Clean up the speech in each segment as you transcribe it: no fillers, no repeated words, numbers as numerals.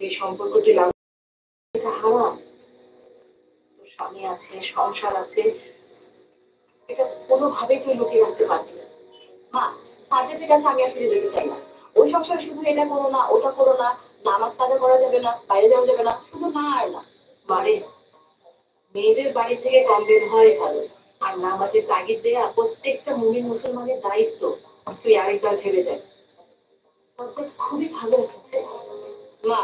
যে সম্পর্কটি হারাম, তোর স্বামী আছে, সংসার আছে, এটা কোনোভাবেই তুই লুকিয়ে রাখতে পারবি না। মা, সার্টিফিকেট আছে, আমি আসলে যেতে চাই না। ওই সংসারে শুধু এটা করো না, ওটা করো না, নামাজ কাজা করা যাবে না, বাইরে যাওয়া যাবে না, শুধু না আর না। মানে মেয়েদের বাড়ি থেকে কম বের হয় ভালো, আর নামাজের তাগিদ দেয়া প্রত্যেকটা মুমিন মুসলমানের দায়িত্ব। তুই আরেকবার ভেবে দেখ। সাবজেক্ট খুবই ভালো উঠেছে। মা,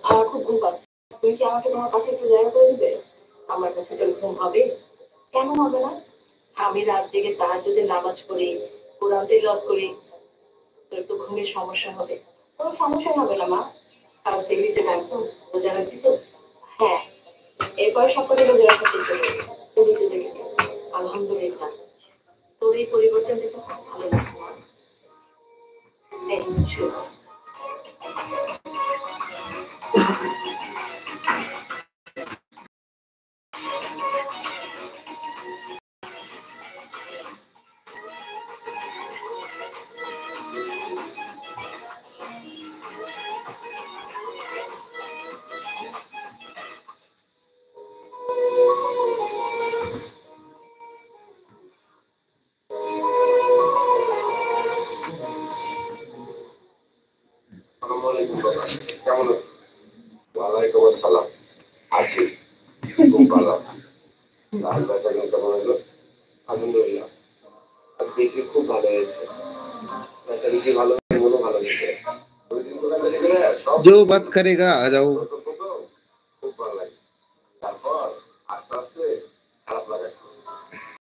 আমার খুব ঘুম পাচ্ছে, তুমি কি আমাকে তোমার পাশে একটু জায়গা করে দিবে? আমার কাছে তোর ঘুম হবে? কেন হবে না? আমি রাত জেগে তাহাজ্জুদের নামাজ পড়ি, কোরআন তিলাওয়াত করি, তোর তো ঘুমের সমস্যা হবে। কোনো সমস্যা হবে না মা। কাল সেগুলিতে রাখবো, রোজা রাখবি তো? হ্যাঁ, এরপর সকালে রোজা রাখা চেষ্টা করবি। সেগুলিতে দেখে আলহামদুলিল্লাহ, তোর এই পরিবর্তন দেখে খুব ভালো লাগছে মা। এই, শুরু কর। কেমন আছো? ওয়ালাইকুম আসসালাম। আছি, খুব ভালো আছি। লাল বেচা কেমন হলো? আলহামদুলিল্লাহ, আজকে বিক্রি খুব ভালো হয়েছে। বেচা বিক্রি ভালো, মনও ভালো হয়েছে। जो बात करेगा आ जाओ।